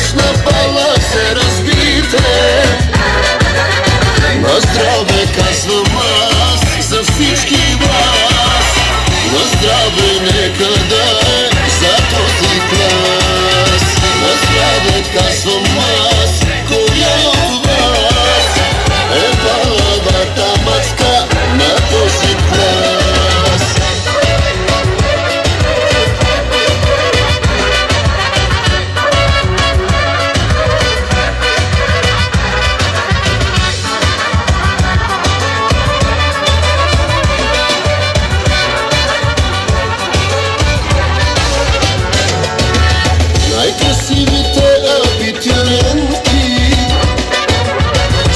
нощ на бала се разбийте. На здраве казвам аз за всички вас. На здраве нека да е за този клас. На здраве казвам аз, коя от вас е балавата мацка на този клас. Най-красивите абитюрентки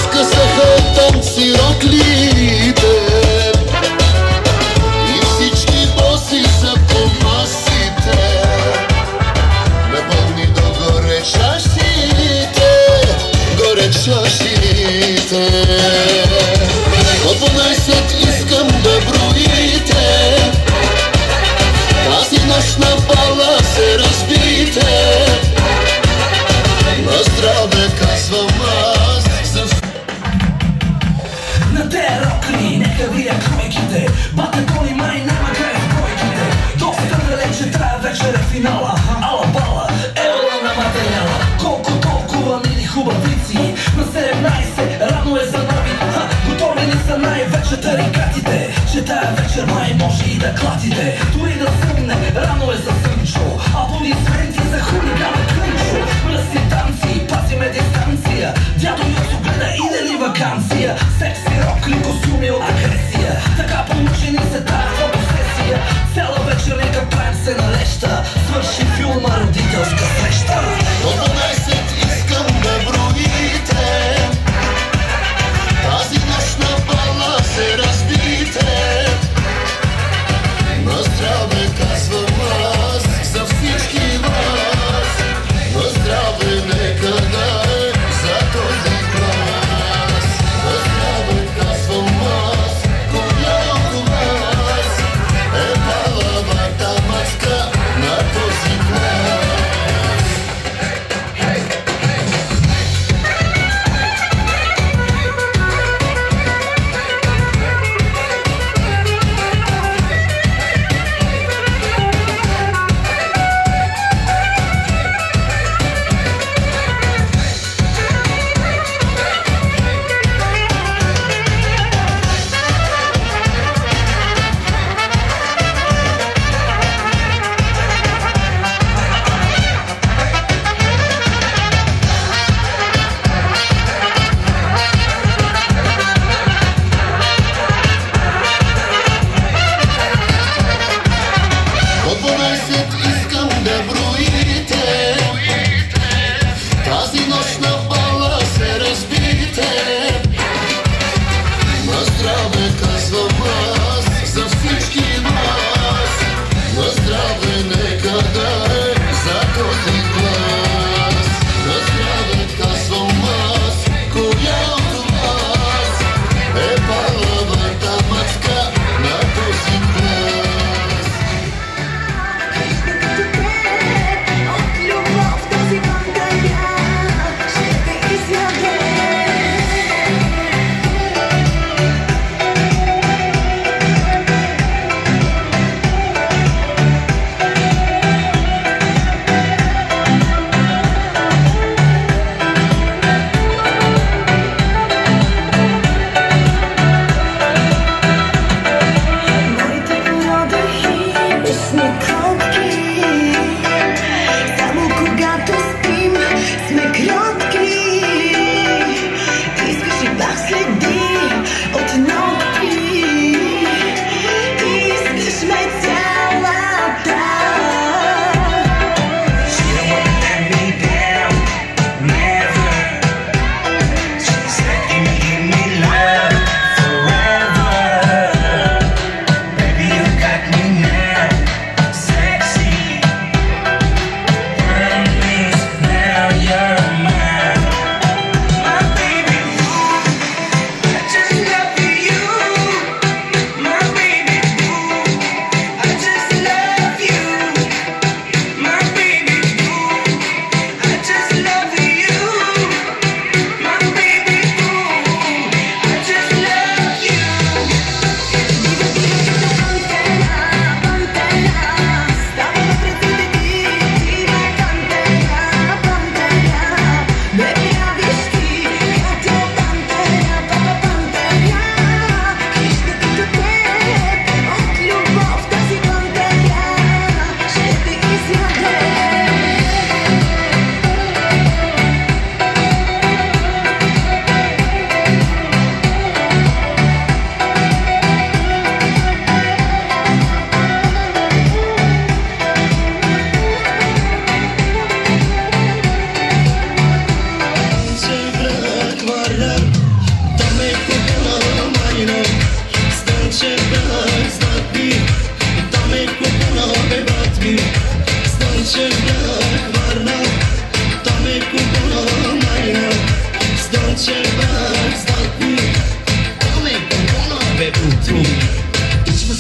скъсаха танци роклите и всички боси са по масите, напълни догоре чашите, горе чашите. По 12 искам да броите, тази нощ на бала се разбийте. На здраве казвам аз за... На те рокли, нека вия кройките, батакони май няма край в бройките. Доста далече тая вечер е финала, ала бала, ела на материала. Колко толкова мили хубавици, на 17 рано е за нови. Готови ли са най-вече тарикатите, че тая вечер май може и да клатите. Дори да съмне, рано е за сънчо, аплодисменти за хулигана Крънчо. Мръсни танци, пазиме дистанция, дядо Йосо гледа иде ли вакансия. Секси рокли, костюми от агресия, така получи ни се тая фотосесия. Цяла вечер нека правим се на леща, свърши филма родителска среща. До 12 искам да броите, тази нощ на бала се разбийте. На здраве казвам аз за всички вас. На здраве нека да е за този клас. На здраве казвам аз, коя от вас е балавата мацка на този клас.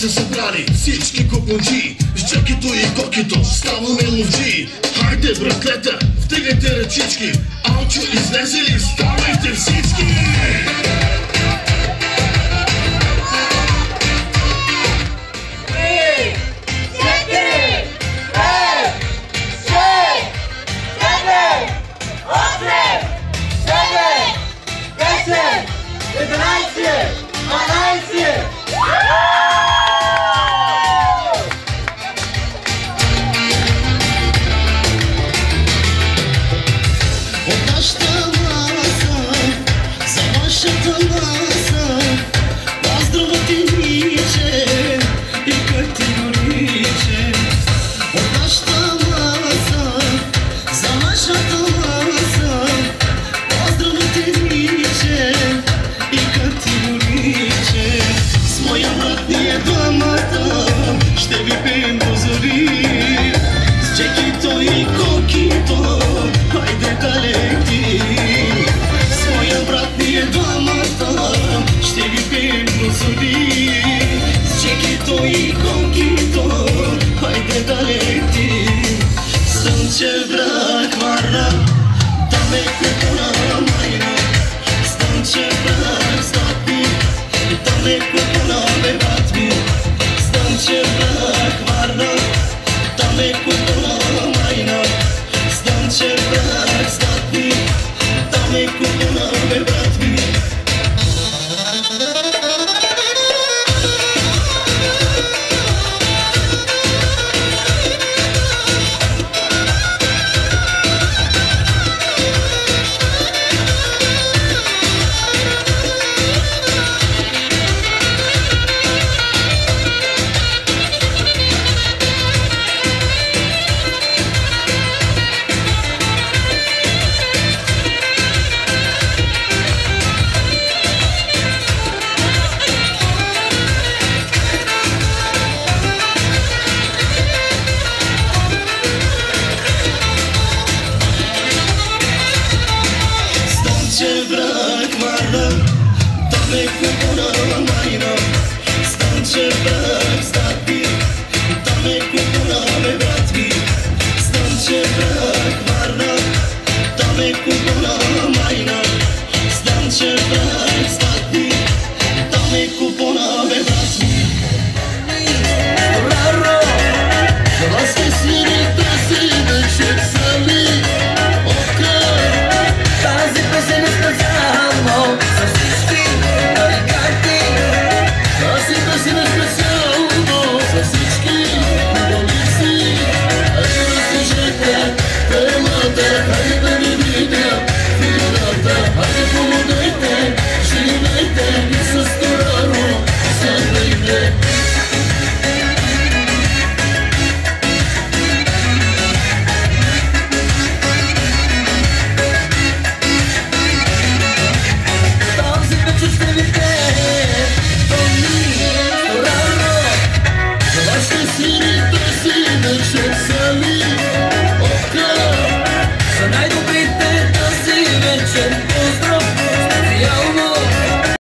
се събрали всички купончи, с джекито и кокито ставаме ловджи. Хайде, братлета, вдигайте ръчички, Алчо излезе ли, ставайте всички! От нашата маса, за вашата маса, поздрава ти ниче и категориче. От нашата маса, за вашата маса, поздрава ти ниче и категориче. С моя брат ние двамата ще ви пеем до зори, с джекито и кокито, хайде колектив. С моя брат ние двамата ще ви пеем до зори, с джекито и кокито, хайде колектив. Слънчев брак вара, да ме купона майна, слънчев брак стопи, да ме купона